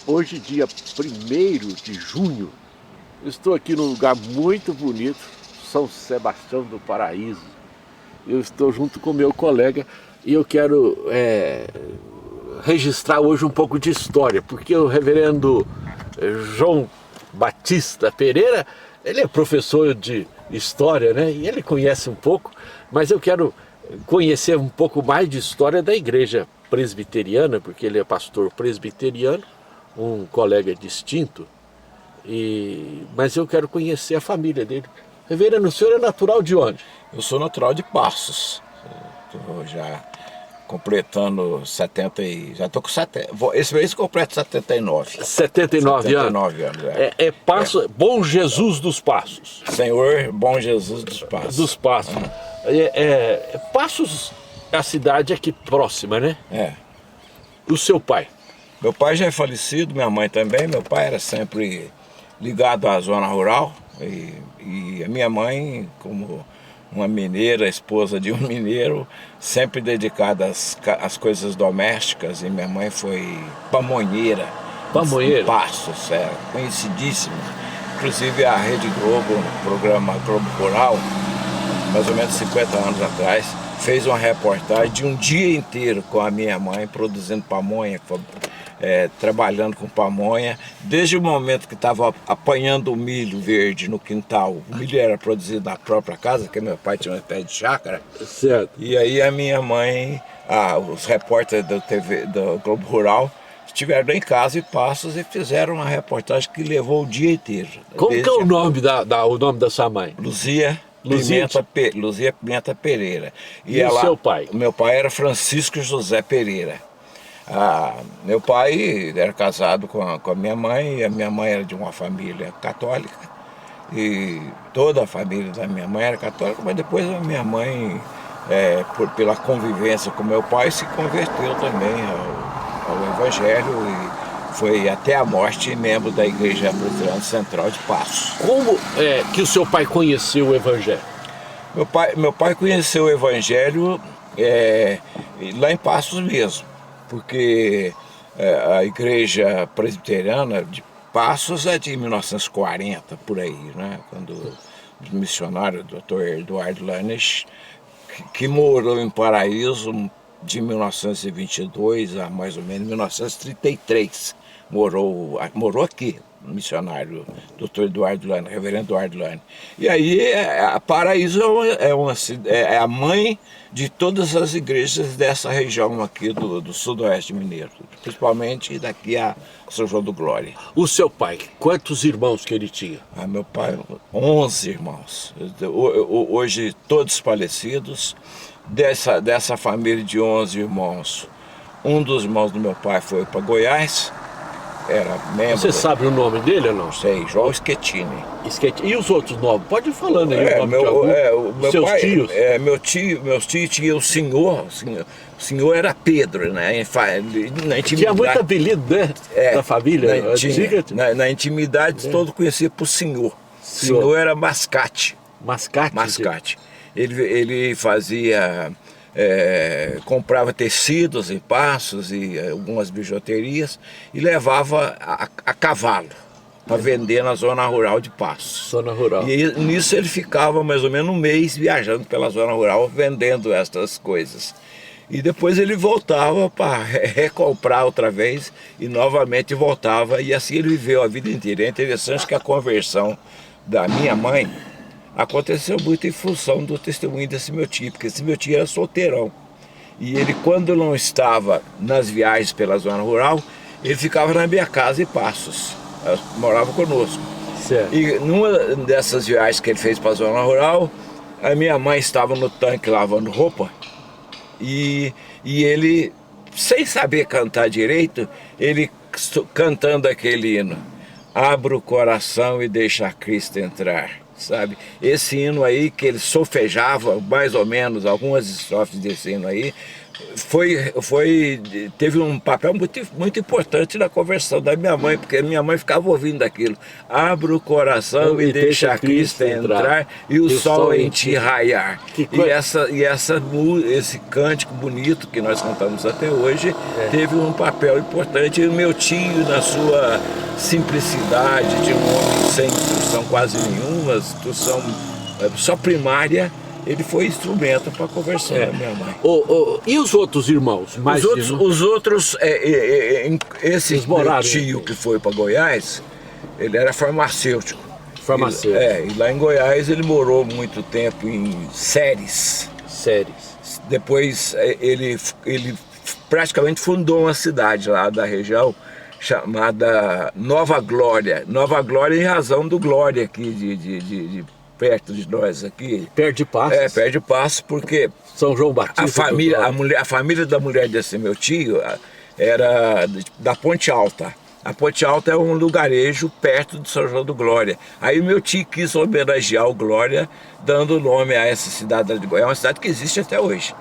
Hoje, dia 1º de junho, estou aqui num lugar muito bonito, São Sebastião do Paraíso. Eu estou junto com meu colega e eu quero registrar hoje um pouco de história, porque o reverendo João Batista Pereira, ele é professor de história, né? E ele conhece um pouco, mas eu quero conhecer um pouco mais de história da igreja presbiteriana, porque ele é pastor presbiteriano, um colega distinto, mas eu quero conhecer a família dele. Reverendo, o senhor é natural de onde? Eu sou natural de Passos. Estou já completando 70 e... Já estou com 70... Esse mês completo 79. 79 anos? 79 anos, Passos, Bom Jesus dos Passos. Senhor Bom Jesus dos Passos. Dos Passos. Passos é a cidade aqui próxima, né? É. O seu pai? Meu pai já é falecido, minha mãe também. Meu pai era sempre ligado à zona rural. E a minha mãe, como uma mineira, esposa de um mineiro, sempre dedicada às coisas domésticas. E minha mãe foi pamonheira. Pamonheira? Em Passos, conhecidíssima. Inclusive a Rede Globo, no programa Globo Rural, mais ou menos 50 anos atrás, fez uma reportagem de um dia inteiro com a minha mãe produzindo pamonha, trabalhando com pamonha, desde o momento que estava apanhando o milho verde no quintal. O milho era produzido na própria casa, porque meu pai tinha um pé de chácara. Certo. E aí a minha mãe, os repórteres do Globo Rural, estiveram em casa em Passos e fizeram uma reportagem que levou o dia inteiro. Como que é o nome o nome da sua mãe? Luzia Pimenta Pereira. E o seu pai? Meu pai era Francisco José Pereira. Meu pai era casado com a minha mãe, e a minha mãe era de uma família católica, e toda a família da minha mãe era católica, mas depois a minha mãe, pela convivência com meu pai, se converteu também ao Evangelho e foi até a morte membro da Igreja Presbiteriana Central de Passos. Como é que o seu pai conheceu o Evangelho? Meu pai conheceu o Evangelho lá em Passos mesmo, porque a Igreja Presbiteriana de Passos é de 1940, por aí, né? Quando o missionário, o Dr. Eduardo Lanes, que morou em Paraíso de 1922 a mais ou menos 1933, morou aqui, o missionário Dr. Eduardo Lane, reverendo Eduardo Lane. E aí a Paraíso é a mãe de todas as igrejas dessa região aqui do sudoeste mineiro, principalmente daqui a São João do Glória. O seu pai, quantos irmãos que ele tinha? Meu pai, 11 irmãos, hoje todos falecidos. Dessa família de 11 irmãos, um dos irmãos do meu pai foi para Goiás, era membro... Você sabe o nome dele ou não? Sei, João Schettini. E os outros nomes? Pode ir falando aí o nome de algum. Seus tios? Meus tios tinham o senhor era Pedro, né? Tinha muito apelido, né? Da família. Na intimidade, todo conhecia por senhor. Senhor era Mascate. Mascate? Ele fazia, comprava tecidos em Passos e algumas bijuterias e levava a cavalo para vender na zona rural de Passos. Zona rural. E nisso ele ficava mais ou menos um mês viajando pela zona rural vendendo essas coisas. E depois ele voltava para recomprar outra vez e novamente voltava, e assim ele viveu a vida inteira. É interessante que a conversão da minha mãe aconteceu muito em função do testemunho desse meu tio, porque esse meu tio era solteirão. E ele, quando não estava nas viagens pela zona rural, ele ficava na minha casa em Passos, morava conosco. Certo. E numa dessas viagens que ele fez para a zona rural, a minha mãe estava no tanque lavando roupa, e ele, sem saber cantar direito, ele cantando aquele hino: abra o coração e deixa Cristo entrar. Sabe? Esse hino aí que ele solfejava, mais ou menos, algumas estrofes desse hino aí, teve um papel muito importante na conversão da minha mãe, porque minha mãe ficava ouvindo aquilo. Abra o coração e deixa Cristo entrar e o sol em ti raiar. Esse cântico bonito que nós cantamos até hoje teve um papel importante. E o meu tio, na sua simplicidade de um homem sem instrução quase nenhuma, instrução só primária, ele foi instrumento para a conversão da minha mãe. E os outros irmãos? Esse meu tio que foi para Goiás, ele era farmacêutico. E lá em Goiás ele morou muito tempo em Séries. Depois ele praticamente fundou uma cidade lá da região chamada Nova Glória. Nova Glória em razão do Glória aqui de perto de nós aqui. Perto de Passos? Perto de Passos, porque São João Batista. A família da mulher desse meu tio era da Ponte Alta. A Ponte Alta é um lugarejo perto de São João do Glória. Aí meu tio quis homenagear o Glória, dando nome a essa cidade de Goiás. É uma cidade que existe até hoje.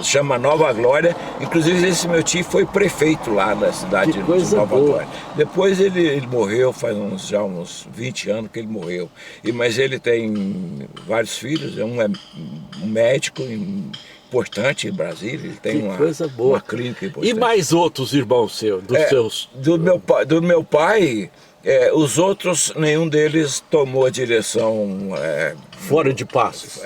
Chama Nova Glória. Inclusive esse meu tio foi prefeito lá na cidade de Nova Glória. Depois ele morreu, faz já uns 20 anos que ele morreu. Mas ele tem vários filhos, um é um médico importante em Brasília, ele tem uma clínica importante. E mais outros irmãos seus, seus? Do meu pai, os outros, nenhum deles tomou a direção... Fora de Passos?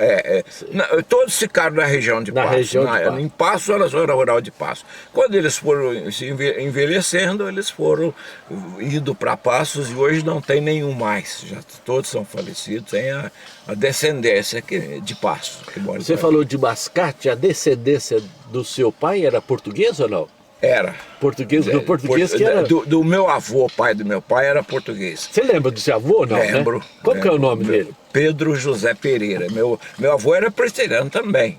Todos ficaram na região de Passos. Em Passos, era zona rural de Passos. Quando eles foram se envelhecendo, eles foram indo para Passos e hoje não tem nenhum mais. Já todos são falecidos, tem a descendência de Passos. Você falou de mascate, a descendência do seu pai era portuguesa ou não? Era. Português, do português que era... Do meu avô, pai do meu pai, era português. Você lembra do seu avô, não? Lembro. Né? Qual que é o nome dele? Pedro José Pereira. Meu avô era presbiteriano também.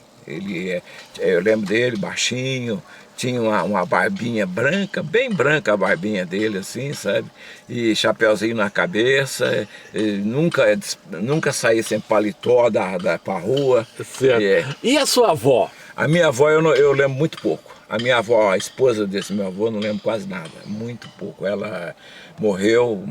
Eu lembro dele, baixinho, tinha uma barbinha branca, bem branca a barbinha dele, assim, sabe? E chapeuzinho na cabeça, nunca saía sem paletó pra rua. Certo. E a sua avó? A minha avó eu lembro muito pouco. A minha avó, a esposa desse meu avô, não lembro quase nada, muito pouco. Ela morreu...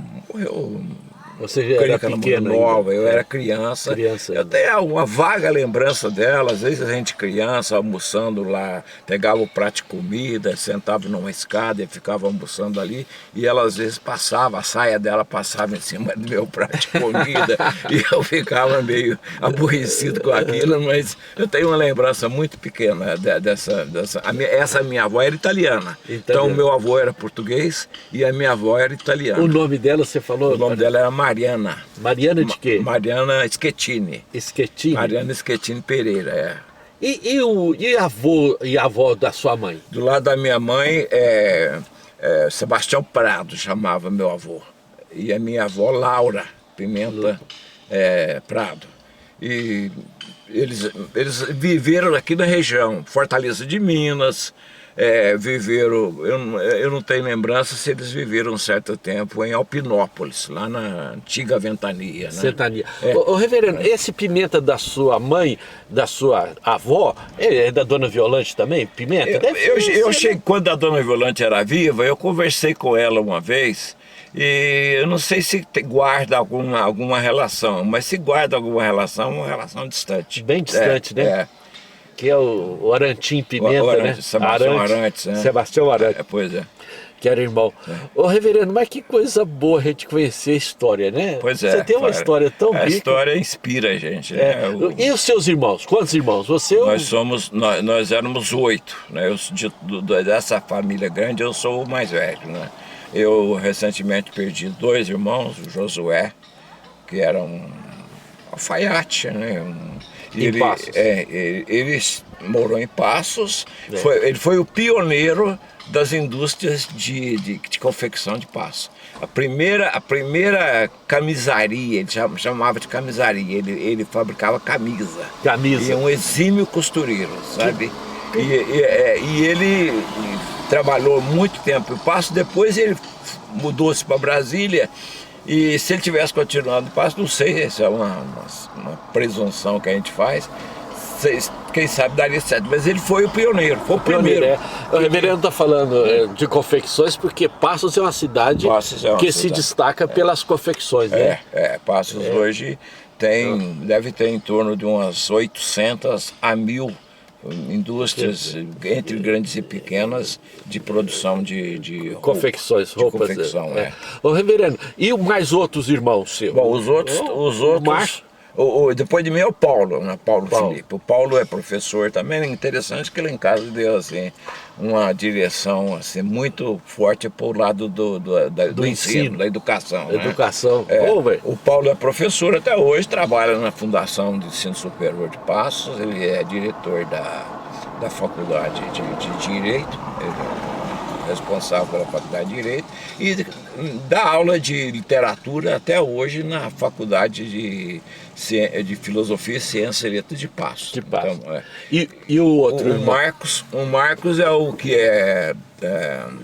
Você já era pequena nova, eu era criança. Eu tenho uma vaga lembrança dela, às vezes a gente criança, almoçando lá, pegava o prato de comida, sentava numa escada e ficava almoçando ali, e ela às vezes passava, a saia dela passava em cima do meu prato de comida, e eu ficava meio aborrecido com aquilo, mas eu tenho uma lembrança muito pequena essa minha avó era italiana. Então o meu avô era português e a minha avó era italiana. O nome dela você falou? O nome dela era Mariana. Mariana de quê? Mariana Schettini. Mariana Schettini Pereira, E a avó da sua mãe? Do lado da minha mãe, Sebastião Prado chamava meu avô. E a minha avó, Laura Pimenta Prado. E eles viveram aqui na região, Fortaleza de Minas, viveram, eu não tenho lembrança se eles viveram um certo tempo em Alpinópolis, lá na antiga Ventania. Né? Ventania. Reverendo, esse Pimenta da sua mãe, da sua avó, é da Dona Violante também? Pimenta? Eu cheguei, quando a Dona Violante era viva, eu conversei com ela uma vez, e eu não sei se guarda alguma relação, mas se guarda alguma relação, uma relação distante. Bem distante, né? Que é o Arantim Pimenta, né? Sebastião Arantes, né? Sebastião Arantes. Pois é. Que era irmão. Ô, reverendo, mas que coisa boa a gente conhecer a história, né? Pois é. Você tem uma história tão rica. A história inspira a gente, né? E os seus irmãos? Quantos irmãos? Nós éramos 8, né? Dessa família grande, eu sou o mais velho, né? Eu recentemente perdi 2 irmãos, o Josué, que era um alfaiate, né? Ele morou em Passos, ele foi o pioneiro das indústrias de confecção de Passos. A primeira camisaria, ele chamava de camisaria, ele fabricava camisa. E um exímio costureiro, sabe? E ele trabalhou muito tempo em Passos, depois ele mudou-se para Brasília. E se ele tivesse continuado em Passos, não sei, essa é uma presunção que a gente faz, quem sabe daria certo. Mas ele foi o pioneiro, foi o primeiro. O reverendo está falando de confecções porque Passos é uma cidade que se destaca pelas confecções, né? Passos hoje deve ter em torno de umas 800 a 1000 indústrias, entre grandes e pequenas, de produção de confecções, roupas. De confecção, Ô, reverendo, e mais outros irmãos seus? Bom, os outros depois de mim é o Paulo, né? Paulo Felipe. O Paulo é professor também, é interessante que ele em casa deu assim, uma direção assim, muito forte para o lado do ensino, da educação. Educação. Né? O Paulo é professor até hoje, trabalha na Fundação de Ensino Superior de Passos, ele é diretor da Faculdade de Direito, ele é responsável pela Faculdade de Direito, e dá aula de literatura até hoje na Faculdade de Filosofia e Ciência e Letras de Passos. Então, e o outro? O Marcos é o que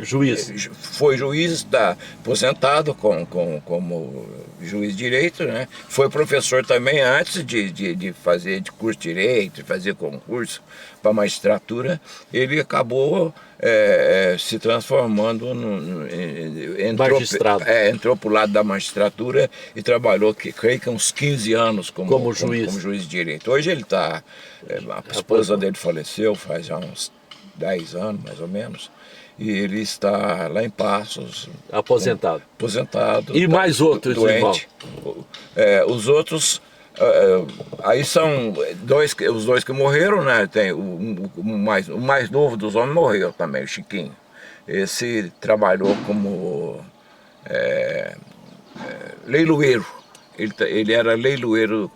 juiz. Foi juiz, está aposentado como juiz de direito, né? Foi professor também antes de fazer de curso de direito, de fazer concurso para magistratura. Ele acabou se transformando magistrado. Entrou para o lado da magistratura e trabalhou, creio que uns 15 anos como juiz de direito. Hoje ele está, a esposa dele faleceu faz já uns 10 anos mais ou menos, e ele está lá em Passos. Aposentado. E mais outros doente. Os outros, aí são os dois que morreram, né? Tem o mais novo dos homens morreu também, o Chiquinho. Esse trabalhou como leiloeiro. Ele era leiloeiro,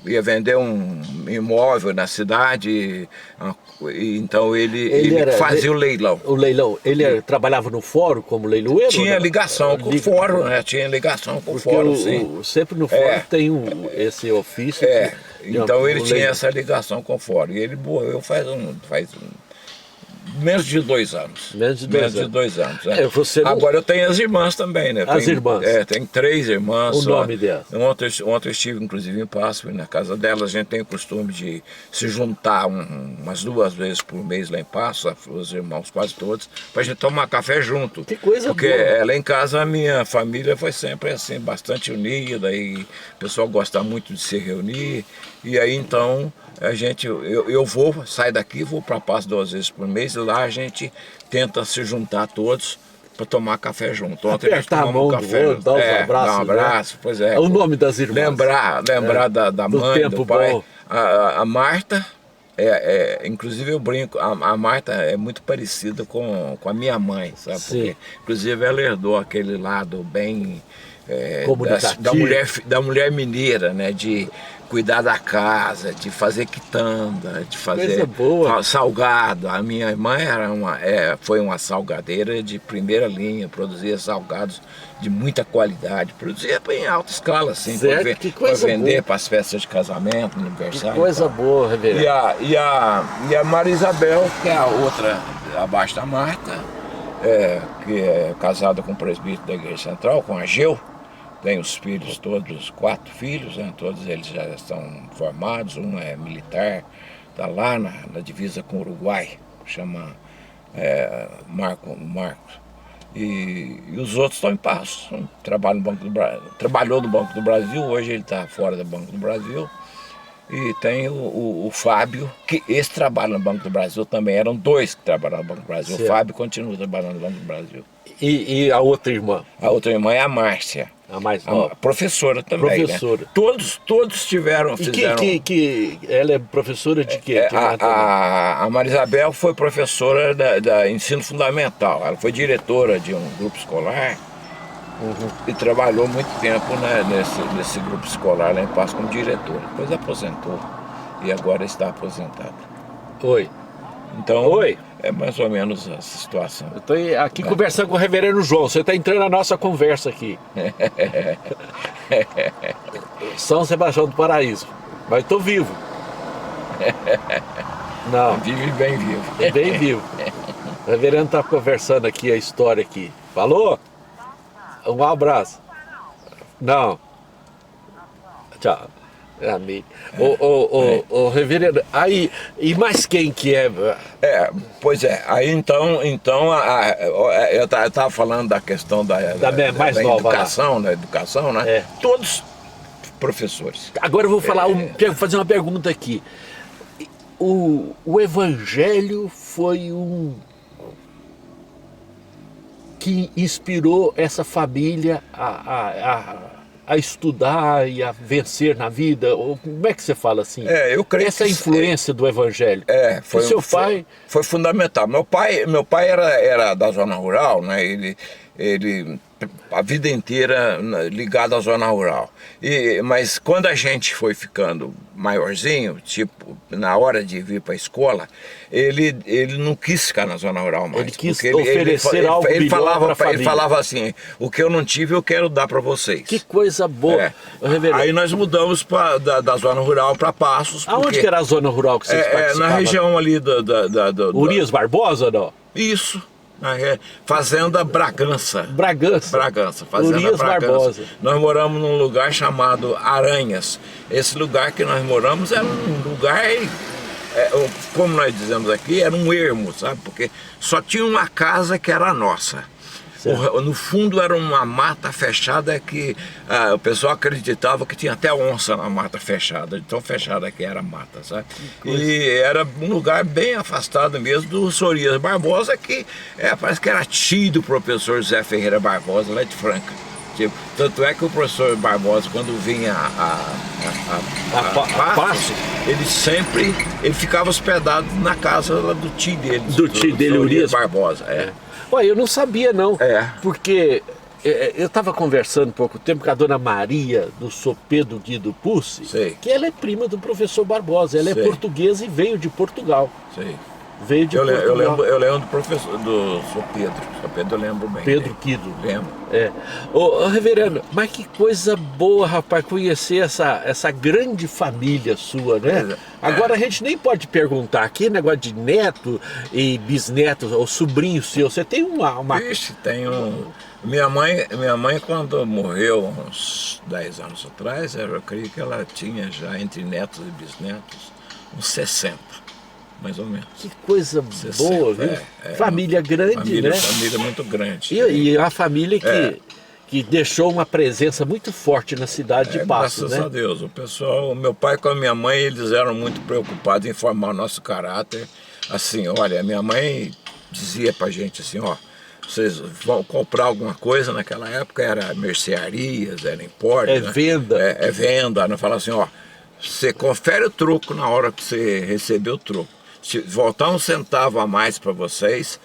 ia vender um imóvel na cidade, então ele fazia o leilão. O leilão, ele trabalhava no fórum como leiloeiro? Tinha ligação com o fórum, né? Tinha ligação com o fórum, sim. Sempre no fórum tem esse ofício. Então ele tinha essa ligação com o fórum. E ele morreu faz menos de 2 anos. Menos de 2 anos. Né? Agora eu tenho as irmãs também, né? Irmãs? Tem 3 irmãs. O nome delas? Ontem eu estive, inclusive, em Passos, na casa delas. A gente tem o costume de se juntar umas 2 vezes por mês lá em Passos, os irmãos quase todos, para a gente tomar café junto. Que coisa Porque boa. Lá em casa a minha família foi sempre assim, bastante unida, e o pessoal gosta muito de se reunir. E aí então eu saio daqui, vou para Passos 2 vezes por mês, e lá a gente tenta se juntar todos para tomar café junto. Ontem apertar a mão do outro, dar um abraço. Dar um abraço, né? Pois é. O nome das irmãs. Lembrar da mãe, do pai. Bom. A Marta, inclusive eu brinco, a Marta é muito parecida com a minha mãe, sabe? Sim. Porque, inclusive ela herdou aquele lado bem comunicativo. da mulher mineira, né? De cuidar da casa, de fazer quitanda, de fazer salgado. A minha mãe foi uma salgadeira de primeira linha, produzia salgados de muita qualidade, produzia em alta escala, assim, para vender para as festas de casamento, aniversário. Que coisa boa, reverendo. E a Maria Isabel, que é a outra abaixo da Marta, que é casada com o presbítero da Igreja Central, com a Ageu. Tem os filhos todos, 4 filhos, né? Todos eles já estão formados, um é militar, está lá na divisa com o Uruguai, chama Marcos. E os outros estão em Passos, trabalham no Banco do Brasil, trabalhou no Banco do Brasil, hoje ele está fora do Banco do Brasil. E tem o Fábio, que esse trabalha no Banco do Brasil também, eram 2 que trabalhavam no Banco do Brasil. Certo. O Fábio continua trabalhando no Banco do Brasil. E a outra irmã? A outra irmã é a Márcia. A mais nova. Professora também, professora. Né? Todos fizeram... E ela é professora de quê? A Maria Isabel foi professora da ensino fundamental. Ela foi diretora de um grupo escolar. E trabalhou muito tempo, né, nesse grupo escolar lá em Passos como diretora. Depois aposentou e agora está aposentada. Oi. Então, é mais ou menos essa situação. Eu estou aqui conversando com o reverendo João. Você está entrando na nossa conversa aqui. São Sebastião do Paraíso. Mas estou vivo. Não. Vive bem vivo. Bem vivo. O reverendo está conversando aqui a história aqui. Falou? Um abraço. Não. Tchau. Amém. Ô, reverendo, aí, e mais quem que é? Pois é, aí então eu estava falando da questão da mais nova educação, da educação, né? É. Todos professores. Agora eu vou fazer uma pergunta aqui. O Evangelho foi que inspirou essa família a estudar e a vencer na vida? Ou como é que você fala assim? Eu creio essa que influência do Evangelho. Foi, seu pai... foi fundamental. Meu pai era da zona rural, né? Ele a vida inteira ligado à zona rural. Mas quando a gente foi ficando maiorzinho, tipo, na hora de vir para a escola, ele não quis ficar na zona rural mais. Ele quis oferecer algo melhor para a família. Ele falava assim, o que eu não tive eu quero dar para vocês. Que coisa boa. Aí nós mudamos da zona rural para Passos. Aonde que era a zona rural que vocês participavam? Na região ali Urias Barbosa ou não? Isso. Fazenda Bragança. Fazenda Urias Bragança. Barbosa. Nós moramos num lugar chamado Aranhas. Esse lugar que nós moramos era um lugar, como nós dizemos aqui, era um ermo, sabe? Porque só tinha uma casa que era nossa. No fundo era uma mata fechada que o pessoal acreditava que tinha até onça na mata fechada, de tão fechada que era a mata, sabe? E era um lugar bem afastado mesmo do Urias Barbosa, que parece que era tio do professor Zé Ferreira Barbosa, lá de Franca. Tanto é que o professor Barbosa, quando vinha a Passos, ele ficava hospedado na casa lá do tio dele. Do tio dele, Urias Barbosa. Ué, eu não sabia não, porque eu estava conversando há pouco tempo com a dona Maria do Sopedo Guido Pussi, que ela é prima do professor Barbosa, ela é portuguesa e veio de Portugal. Veio de Portugal. Eu lembro do professor, do Sopedo eu lembro bem. Pedro Guido. Lembro. Ô, reverendo, mas que coisa boa, rapaz, conhecer essa grande família sua, né? Agora a gente nem pode perguntar aqui, negócio de neto e bisneto, ou sobrinho seu, você tem uma... Ixi, tenho... Minha mãe quando morreu, uns 10 anos atrás, eu creio que ela tinha já, entre netos e bisnetos, uns 60. Mais ou menos. Que coisa boa, viu? Família grande, né? Família muito grande. E a família que deixou uma presença muito forte na cidade de Passos, graças a Deus. O pessoal, meu pai com a minha mãe, eles eram muito preocupados em formar o nosso caráter. Assim, olha, minha mãe dizia pra gente assim, ó, vocês vão comprar alguma coisa, naquela época era mercearias, era importe. Venda. Venda. Ela fala assim, ó, você confere o troco na hora que você receber o troco. Se voltar um centavo a mais para vocês,